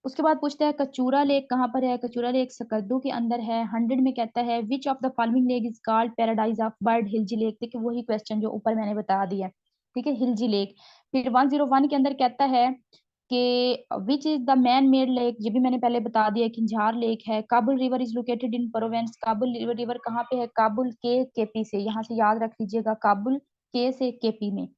Speaker 1: उसके बाद पूछता है कचूरा लेक कहाँ पर है, कचूरा लेक सकर्दू के अंदर है। 100 में कहता है which of the following lake is called paradise of bird, Haleji lake. देखिए वही क्वेश्चन जो ऊपर मैंने बता दिया, ठीक है, हिलजी लेक। फिर 101 के अंदर कहता है कि विच is the man made lake, ये भी मैंने पहले बता दिया कि झार लेक है। Kabul river is located in Provence, Kabul river कहाँ पे है, काबुल के केपी से, यहाँ से याद रख लीजिएगा, काबुल के से केपी में।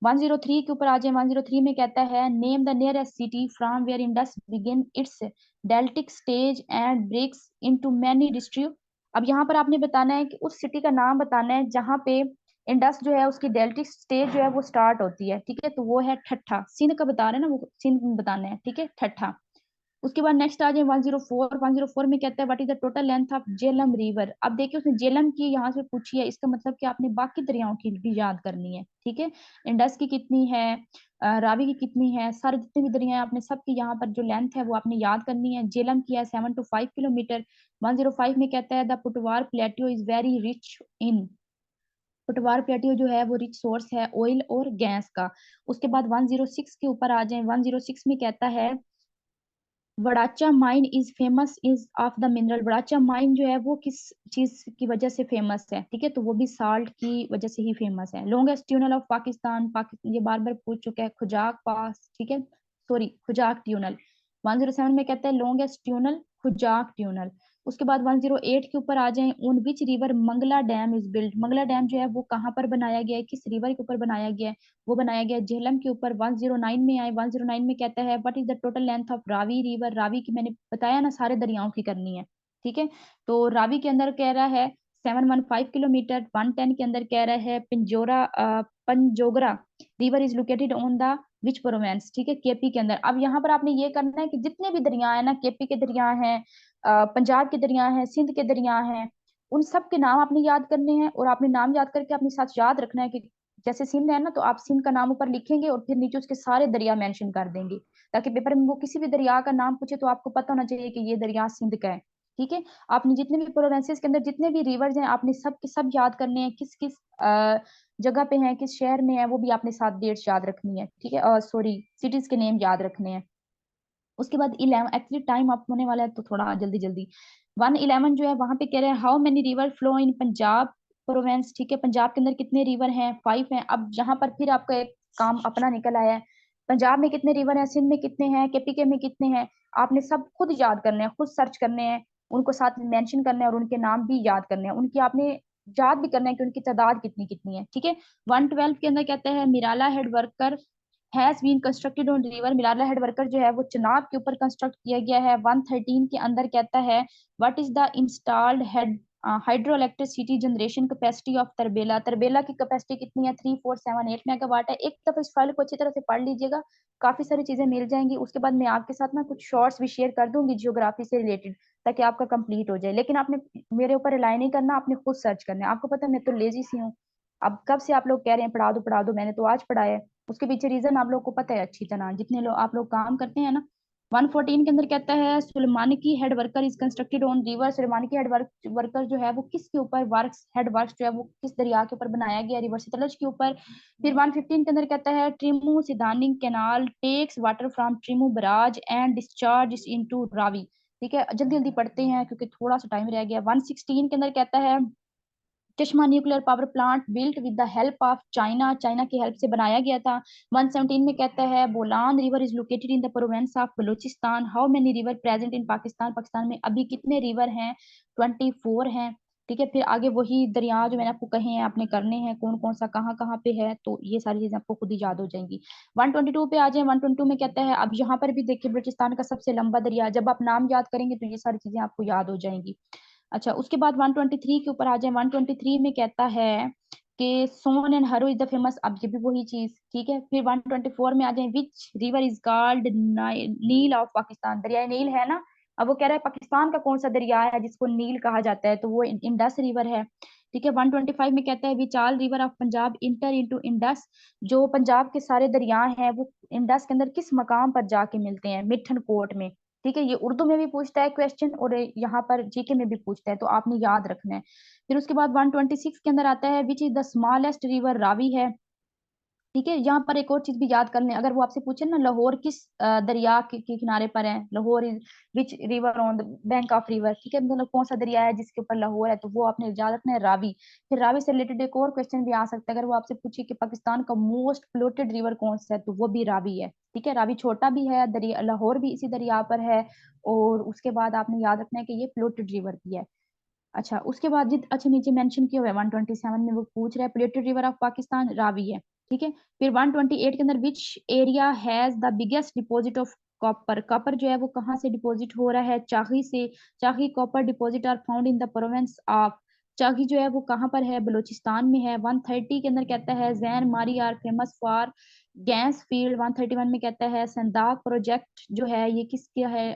Speaker 1: 103 के ऊपर आ जाए। 103 में कहता है name the nearest city from where Indus begin its deltaic stage and breaks into many district. अब यहाँ पर आपने बताना है कि उस सिटी का नाम बताना है जहाँ पे इंडस जो है उसकी डेल्टिक स्टेज जो है वो स्टार्ट होती है, ठीक है, तो वो है ठट्ठा। सिंध का बता रहे हैं ना, वो सिंध में बताना है, ठीक है, ठट्ठा। उसके बाद नेक्स्ट आ जाए 104। 104 में कहता है what is the total length of Jhelum river. अब देखिए उसने जेलम की यहाँ से पूछी है, इसका मतलब कि आपने बाकी दरियाओं की भी याद करनी है, ठीक है। इंडस की कितनी है, रावी की कितनी है, सारे जितने भी दरिया हैं आपने सबकी यहाँ पर जो लेंथ है वो आपने याद करनी है। जेलम की है 7 to 5 किलोमीटर। 105 में कहता है the Potwar plateau is very rich in, Potwar plateau जो है वो रिच सोर्स है ऑयल और गैस का। उसके बाद 106 के ऊपर आ जाए। 106 में कहता है Warcha mine is famous is of the mineral, Warcha mine जो है वो किस चीज की वजह से फेमस है, ठीक है, तो वो भी साल्ट की वजह से ही फेमस है। Longest tunnel of Pakistan, Pakistan ये बार बार पूछ चुका है, खुजाक पास, ठीक है, सॉरी खुजाक ट्यूनल। 107 में कहता है लॉन्गेस्ट ट्यूनल खुजाक ट्यूनल। उसके बाद 108 के ऊपर आ जाए। On which river Mangla dam is build, Mangla dam जो है वो कहाँ पर बनाया गया है, किस रिवर के ऊपर बनाया गया है, वो बनाया गया झेलम के ऊपर। 109 में आए। 109 में कहता है what is the total length of Ravi river, Ravi की मैंने बताया ना सारे दरियाओं की करनी है, ठीक है, तो रावी के अंदर कह रहा है 715 किलोमीटर। 110 के अंदर कह रहा है Panjgur river is located on the which province, ठीक है, केपी के अंदर। अब यहाँ पर आपने ये करना है कि जितने भी दरिया है ना, केपी के दरिया हैं, पंजाब के दरिया हैं, सिंध के दरिया हैं, उन सब के नाम आपने याद करने हैं। और आपने नाम याद करके अपने साथ याद रखना है कि जैसे सिंध है ना, तो आप सिंध का नाम ऊपर लिखेंगे और फिर नीचे उसके सारे दरिया मेंशन कर देंगे, ताकि पेपर में वो किसी भी दरिया का नाम पूछे तो आपको पता होना चाहिए कि ये दरिया सिंध का है, ठीक है। आपने जितने भी प्रोवेंसेस के अंदर जितने भी रिवर्स हैं आपने सब के सब याद करने हैं, किस किस जगह पे हैं, किस शहर में है, वो भी आपने साथ डेट्स याद रखनी है, ठीक है, सॉरी सिटीज के नेम याद रखने हैं। उसके बाद 11 एक्चुअली टाइम अप होने वाला है तो थोड़ा जल्दी जल्दी। 111 जो है वहां पे कह रहे हैं how many river flow in Punjab Provence, ठीक है, पंजाब के अंदर कितने रिवर हैं, 5 हैं। अब जहां पर फिर आपका एक काम अपना निकल आया है, पंजाब में कितने रिवर हैं, सिंध में कितने हैं, केपीके में कितने हैं, आपने सब खुद याद करने हैं, खुद सर्च करने हैं, उनको साथ में मेंशन करने हैं और उनके नाम भी याद करने हैं, उनकी आपने याद भी करना है कि उनकी तादाद कितनी कितनी है, ठीक है। 112 के अंदर कहता है Marala head worker has been constructed on river, Marala head worker जो है वो चनाब के ऊपर कंस्ट्रक्ट किया गया है। 113 के अंदर कहता है what is the installed head hydro electricity generation capacity of Tarbela, Tarbela की कैपेसिटी कितनी है, 3478 मेगावाट है। एक दफा इस फाइल को अच्छी तरह से पढ़ लीजिएगा, काफी सारी चीजें मिल जाएंगी। उसके बाद मैं आपके साथ ना कुछ शॉर्ट्स भी शेयर कर दूंगी जियोग्राफी से रिलेटेड, ताकि आपका कंप्लीट हो जाए। लेकिन आपने मेरे ऊपर रिलाई नहीं करना, आपने खुद सर्च करना है। आपको पता है मैं तो लेजी सी हूँ, अब कब से आप लोग कह रहे हैं पढ़ा दो, मैंने तो आज पढ़ाया है। उसके पीछे रीजन आप लोग को पता है अच्छी तरह, जितने लोग आप लोग काम करते हैं ना। 114 के अंदर कहता है सुलेमानी की head worker is constructed on river, Sulemani की वर्कर जो है वो किसके ऊपर वर्क्स, हेड वर्क्स जो है वो किस दरिया के ऊपर बनाया गया, रिवर सतलज के ऊपर। फिर 115 के अंदर कहता है Trimmu Sidhnai canal takes water from Trimmu barrage and discharge into Ravi, ठीक है, जल्दी जल्दी पढ़ते हैं क्योंकि थोड़ा सा टाइम रह गया। 116 के अंदर कहता है चश्मा nuclear power plant built with the help of China, China की हेल्प से बनाया गया था। 117 में कहता है Bolan river is located in the Provence of Balochistan, how many river present in Pakistan, Pakistan में अभी कितने रिवर हैं, 24 हैं, ठीक है। फिर आगे वही दरिया जो मैंने आपको कहे हैं आपने करने हैं, कौन कौन सा कहाँ कहाँ पे है, तो ये सारी चीजें आपको खुद ही याद हो जाएंगी। 122 पे आ जाए। 122 में कहता है अब यहाँ पर भी देखिए बलूचिस्तान का सबसे लंबा दरिया, जब आप नाम याद करेंगे तो ये सारी चीजें आपको याद हो जाएंगी। अच्छा उसके बाद 123 के ऊपर आ जाए। 123 में कहता है कि सोन एंड हरो इज द फेमस, अब ये भी वही चीज, ठीक है। फिर 124 में आ जाए which river is called Nile of Pakistan, दरिया नील है ना, अब वो कह रहा है पाकिस्तान का कौन सा दरिया है जिसको नील कहा जाता है, तो वो इंडस रिवर है, ठीक है। 125 में कहता है which all river of Punjab inter into Indus, जो पंजाब के सारे दरिया हैं वो इंडस के अंदर किस मकाम पर जाके मिलते हैं, मिठन कोट में, ठीक है, ये उर्दू में भी पूछता है क्वेश्चन और यहाँ पर जीके में भी पूछता है, तो आपने याद रखना है। फिर उसके बाद 126 के अंदर आता है which is the smallest river, Ravi है। ठीक है, यहाँ पर एक और चीज भी याद कर लें, अगर वो आपसे पूछे ना लाहौर किस दरिया के किनारे पर है, Lahore is which river on the bank of river, ठीक है, मतलब कौन सा दरिया है जिसके ऊपर लाहौर है, तो वो आपने याद रखना है रावी। फिर रावी से रिलेटेड एक और क्वेश्चन भी आ सकता है, अगर वो आपसे पूछे कि पाकिस्तान का मोस्ट पोल्यूटेड रिवर कौन सा है, तो वो भी रावी है। ठीक है, रावी छोटा भी है दरिया, लाहौर भी इसी दरिया पर है, और उसके बाद आपने याद रखना है कि ये पोल्यूटेड रिवर भी है। अच्छा, उसके बाद जित अच्छा नीचे मेंशन किया हुआ है 127 में, वो पूछ रहा है polluted river of Pakistan, Ravi है। ठीक है, फिर 128 के अंदर which area has the biggest deposit of copper, copper जो है वो कहाँ से डिपॉजिट हो रहा है, चाही से। Chahi copper deposit are found in the province of, Chahi जो है वो कहाँ पर है, बलूचिस्तान में है। 130 के अंदर कहता है Jain Mari are famous for gas field. 131 में कहता है संदाक प्रोजेक्ट जो है ये किसका है,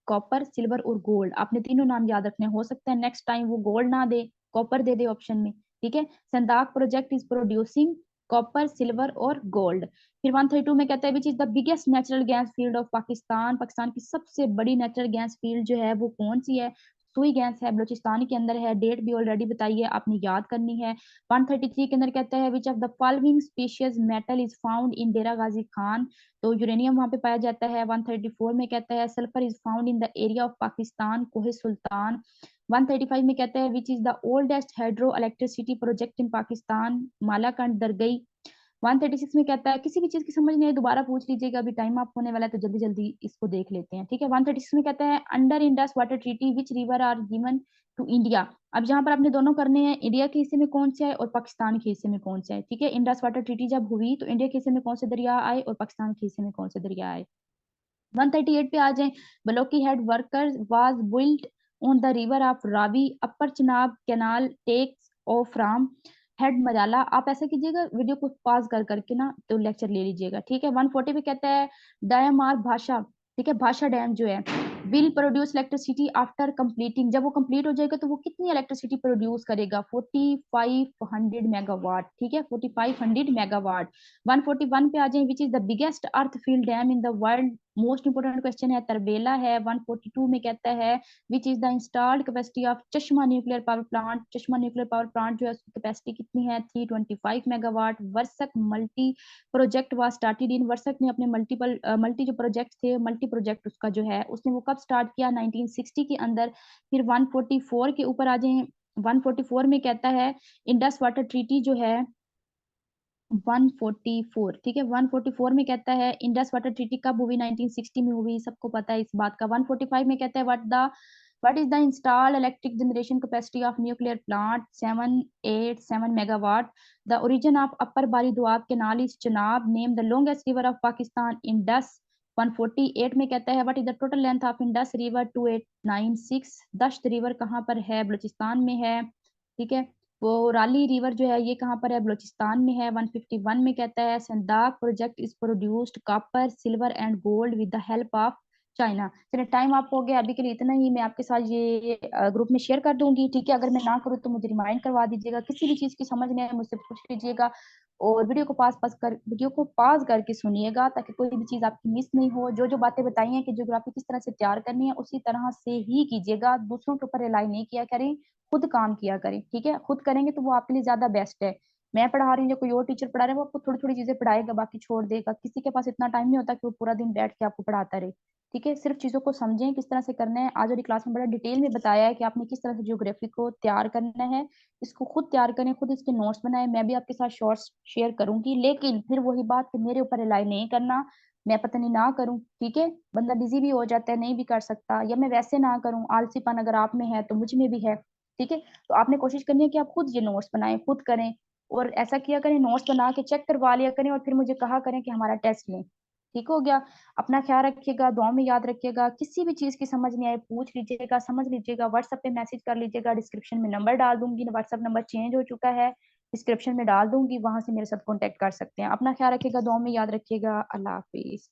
Speaker 1: कॉपर सिल्वर और गोल्ड, आपने तीनों नाम याद रखने, हो सकता है नेक्स्ट टाइम वो गोल्ड ना दे, कॉपर दे दे ऑप्शन में। ठीक है, Saindak project is producing copper silver और गोल्ड। फिर 132 में कहता है which is the biggest natural gas field of Pakistan, Pakistan की सबसे बड़ी नेचुरल गैस फील्ड जो है वो कौन सी है, सुई गैस है, बलूचिस्तान के अंदर है, डेट भी ऑलरेडी बताई है, आपने याद करनी है। 133 के अंदर कहता है which of the following species metal is found in Dera Ghazi Khan, तो यूरेनियम वहां पे पाया जाता है। 134 में कहता है sulphur is found in the area of Pakistan, Kohe Sultan. 135 में कहता है which is the oldest hydro electricity project in Pakistan, Malakand Dargai. 136 में कहता है किसी भी चीज की समझ नहीं है दोबारा पूछ लीजिएगा, अभी टाइम अप होने वाला है तो जल्दी जल्दी इसको देख लेते हैं। ठीक है, 136 में कहता है under Indus water treaty which river are given to India, अब जहां पर आपने दोनों करने हैं, इंडिया के हिस्से में कौन सा है और पाकिस्तान के हिस्से में कौन सा है। ठीक है, इंडस वाटर ट्रीटी जब हुई तो इंडिया के हिस्से में कौन से दरिया आए और पाकिस्तान के हिस्से में कौन से दरिया आए। 138 पे आ जाए, Balloki head worker was built on the river of Ravi, upper Chenab canal takes off from head Marala. आप ऐसा कीजिएगा वीडियो को पॉज कर करके ना तो लेक्चर ले लीजिएगा। ठीक है, 140 पे कहता है डैम भाषा, ठीक है, भाषा डैम जो है will produce electricity after completing, जब वो कंप्लीट हो जाएगा तो वो कितनी इलेक्ट्रिसिटी प्रोड्यूस करेगा, 4500 मेगावाट। ठीक है, 4500 मेगावाट। 141 पे आ जाए which is the biggest earth field dam in the world, most important question है, तरबेला है। 142 में कहता है which is the installed capacity of चश्मा न्यूक्लियर पावर प्लांट, चश्मा न्यूक्लियर पावर प्लांट जो है उसकी कैपेसिटी कितनी है, 325 megawatt. Warsak multi project was started in, Warsak ने अपने मल्टी जो प्रोजेक्ट थे, मल्टी प्रोजेक्ट उसका जो है उसने वो कब स्टार्ट किया, 1960 के अंदर। फिर 144 के ऊपर आ जाए, 144 में कहता है इंडस वाटर ट्रीटी जो है 144, ठीक है, 144 में कहता है इंडस वाटर ट्रीटी कब हुई, 1960 में हुई, सबको पता है इस बात का। 145 में कहता है what is the installed electric generation capacity of nuclear plant, 787 megawatt. The origin of upper Bari Doab canal is Chenab, name the longest river of Pakistan, Indus. 148 में कहता है what is the total length of Indus river, 2896। Dasht river कहाँ पर है, बलूचिस्तान में है। ठीक है, वो राली रिवर जो है ये कहाँ पर है, बलूचिस्तान में है। 151 में कहता है Saindak project is produced copper silver and gold with the help of China. चलिए टाइम आप हो गया, अभी के लिए इतना ही, मैं आपके साथ ये ग्रुप में शेयर कर दूंगी। ठीक है, अगर मैं ना करूँ तो मुझे रिमाइंड करवा दीजिएगा, किसी भी चीज की समझ नहीं है मुझसे पूछ लीजिएगा, और वीडियो को पॉज करके सुनिएगा ताकि कोई भी चीज आपकी मिस नहीं हो। जो जो बातें बताई हैं कि ज्योग्राफी किस तरह से तैयार करनी है उसी तरह से ही कीजिएगा, दूसरों के ऊपर रिलाई नहीं किया करें, खुद काम किया करें। ठीक है, खुद करेंगे तो वो आपके लिए ज्यादा बेस्ट है। मैं पढ़ा रही हूँ या कोई और टीचर पढ़ा रहा है वो आपको थोड़ी थोड़ी चीजें पढ़ाएगा बाकी छोड़ देगा, किसी के पास इतना टाइम नहीं होता कि वो पूरा दिन बैठ के आपको पढ़ाता रहे। ठीक है, सिर्फ चीजों को समझें किस तरह से करना है, आज वाली क्लास में बड़ा डिटेल में बताया है कि आपने किस तरह से ज्योग्राफी को तैयार करना है। इसको खुद तैयार करें, खुद इसके नोट्स बनाए, मैं भी आपके साथ शॉर्ट्स शेयर करूंगी, लेकिन फिर वही बात कि मेरे ऊपर रिलाई नहीं करना, मैं पता नहीं ना करूं। ठीक है, बंदा बिजी भी हो जाता है, नहीं भी कर सकता, या मैं वैसे ना करूं, आलसीपन अगर आप में है तो मुझ में भी है। ठीक है, तो आपने कोशिश करनी है कि आप खुद ये नोट्स बनाएं, खुद करें, और ऐसा किया करें नोट्स बना के चेक करवा लिया करें और फिर मुझे कहा करें कि हमारा टेस्ट लें। ठीक हो गया, अपना ख्याल रखिएगा, दुआ में याद रखिएगा, किसी भी चीज की समझ नहीं आए पूछ लीजिएगा, समझ लीजिएगा, व्हाट्सएप पे मैसेज कर लीजिएगा, डिस्क्रिप्शन में नंबर डाल दूंगी, व्हाट्सएप नंबर चेंज हो चुका है, डिस्क्रिप्शन में डाल दूंगी, वहां से मेरे साथ कॉन्टेक्ट कर सकते हैं। अपना ख्याल रखिएगा, दुआ में याद रखिएगा, अल्लाह हाफिज।